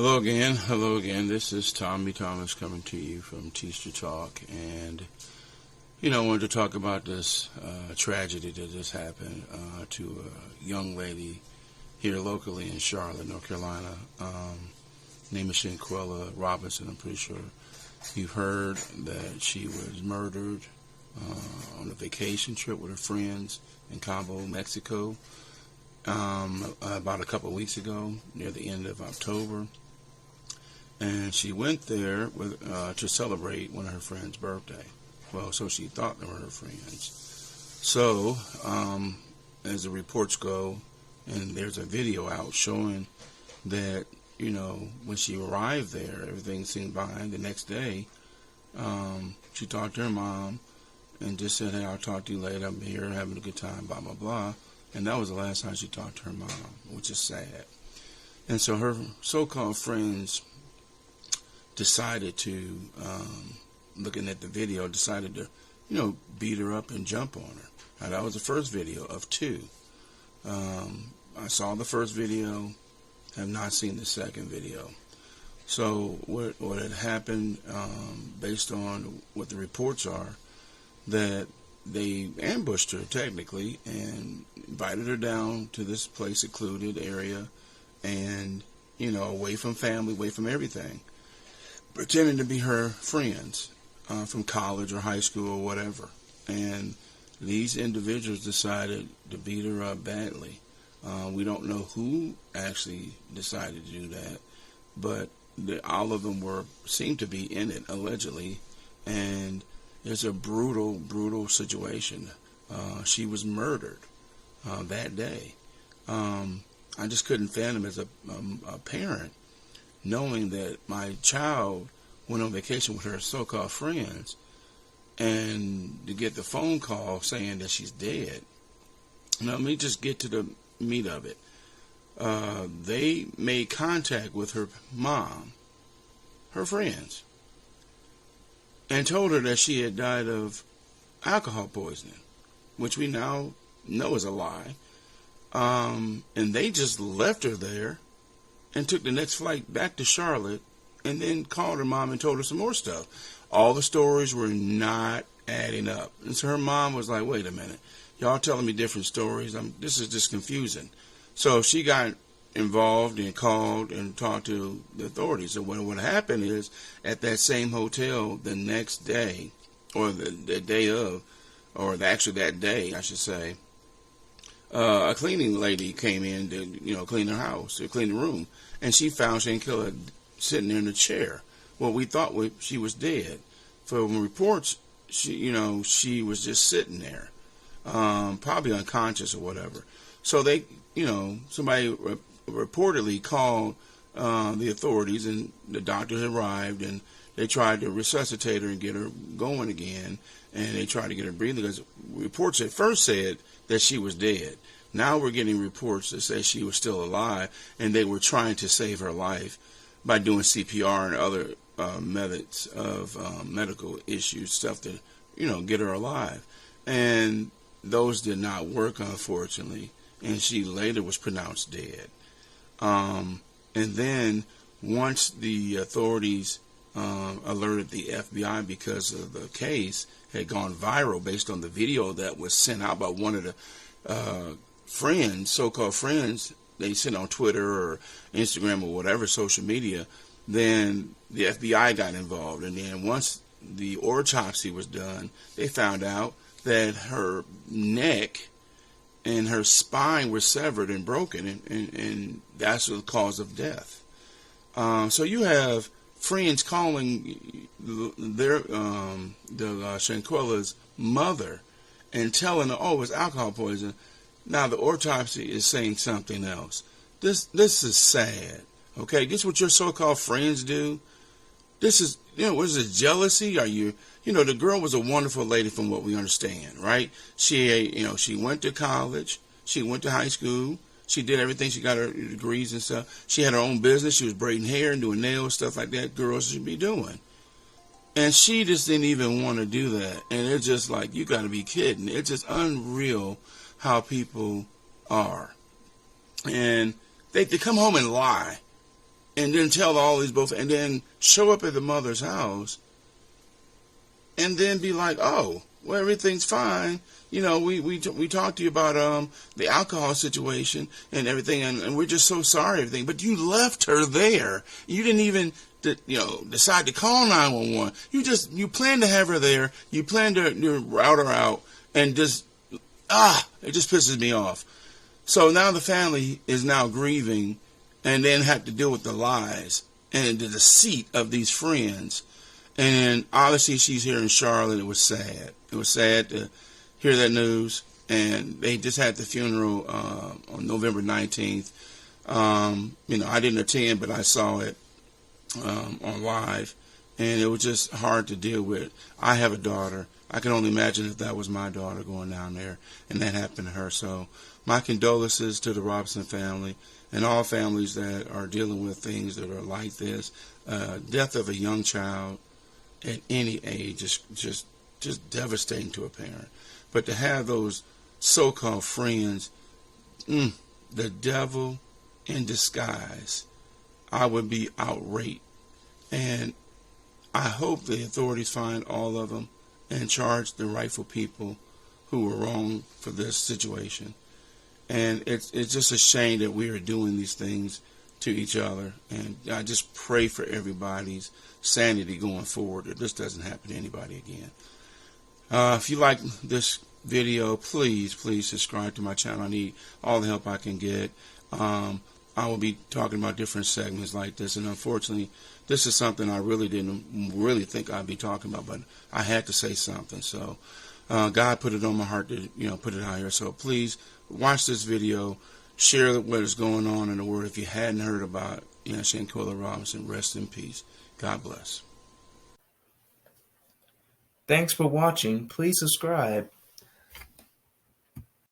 Hello again. Hello again. This is Tommy Thomas coming to you from T-ster Talk. And, I wanted to talk about this tragedy that just happened to a young lady here locally in Charlotte, North Carolina. Name is Shanquella Robinson. I'm pretty sure you've heard that she was murdered on a vacation trip with her friends in Cabo, Mexico, about a couple of weeks ago, near the end of October. And she went there to celebrate one of her friends' birthday. Well, so she thought they were her friends. So, as the reports go, and there's a video out showing that, when she arrived there, everything seemed fine. The next day, she talked to her mom and just said, "Hey, I'll talk to you later. I'm here having a good time, blah, blah, blah." And that was the last time she talked to her mom, which is sad. And so her so-called friends decided to, looking at the video, decided to, beat her up and jump on her. Now, that was the first video of two. I saw the first video, have not seen the second video. So what had happened, based on what the reports are, that they ambushed her technically and invited her down to this place, secluded area, and, away from family, away from everything, pretending to be her friends from college or high school or whatever. And these individuals decided to beat her up badly. We don't know who actually decided to do that, but all of them seemed to be in it, allegedly. And it's a brutal, brutal situation. She was murdered that day. I just couldn't fathom as a parent, knowing that my child went on vacation with her so-called friends, and to get the phone call saying that she's dead. Now, let me just get to the meat of it. They made contact with her mom, her friends, and told her that she had died of alcohol poisoning, which we now know is a lie. And they just left her there and took the next flight back to Charlotte, and then called her mom and told her some more stuff. All the stories were not adding up. And so her mom was like, "Wait a minute, y'all telling me different stories. This is just confusing." So she got involved and called and talked to the authorities. So what happened is, at that same hotel the next day, or the day of, or actually that day, I should say, a cleaning lady came in to, clean her house, to clean the room, and she found Shanquella sitting there in a chair. Well, we thought she was dead. From reports, she was just sitting there, probably unconscious or whatever. So they, somebody reportedly called the authorities, and the doctors arrived, and they tried to resuscitate her and get her going again, and they tried to get her breathing, because reports at first said that she was dead. Now we're getting reports that say she was still alive, and they were trying to save her life by doing CPR and other methods of medical issues, stuff to, get her alive. And those did not work, unfortunately, and she later was pronounced dead. And then once the authorities alerted the FBI, because of the case had gone viral based on the video that was sent out by one of the friends, so-called friends, they sent on Twitter or Instagram or whatever social media, then the FBI got involved. And then once the autopsy was done, they found out that her neck and her spine were severed and broken, and that's the cause of death. So you have friends calling the Shanquella's mother and telling her, "Oh, it's alcohol poisoning." Now the autopsy is saying something else. This is sad. Okay, this is what your so-called friends do. This is, what is it, jealousy? Are you, the girl was a wonderful lady from what we understand, right? She, she went to college. She went to high school. She did everything. She got her degrees and stuff. She had her own business. She was braiding hair and doing nails, stuff like that girls should be doing. And she just didn't even want to do that. And it's just like, you got to be kidding. It's just unreal how people are. And they come home and lie. and then tell all these both, and then show up at the mother's house, and then be like, oh, well, everything's fine. You know, we talked to you about the alcohol situation and everything, and we're just so sorry everything. But you left her there. You didn't even decide to call 911. You planned to have her there. You planned to route her out, and just it just pisses me off. So now the family is now grieving, and then have to deal with the lies and the deceit of these friends. And obviously she's here in Charlotte. It was sad. It was sad to hear that news. And they just had the funeral on November 19th. I didn't attend, but I saw it on live. And it was just hard to deal with. I have a daughter. I can only imagine if that was my daughter going down there and that happened to her. So my condolences to the Robinson family and all families that are dealing with things that are like this. Death of a young child at any age is just devastating to a parent. But to have those so-called friends, the devil in disguise, I would be outraged. And I hope the authorities find all of them and charge the rightful people who were wrong for this situation. And it's just a shame that we are doing these things to each other. And I just pray for everybody's sanity going forward, that this doesn't happen to anybody again. If you like this video, please subscribe to my channel. I need all the help I can get. I will be talking about different segments like this, and unfortunately this is something I really didn't think I'd be talking about, but I had to say something. So God put it on my heart to put it out here. So please watch this video, share what is going on in the world. If you hadn't heard about Shanquella Robinson, rest in peace. God bless. Thanks for watching. Please subscribe.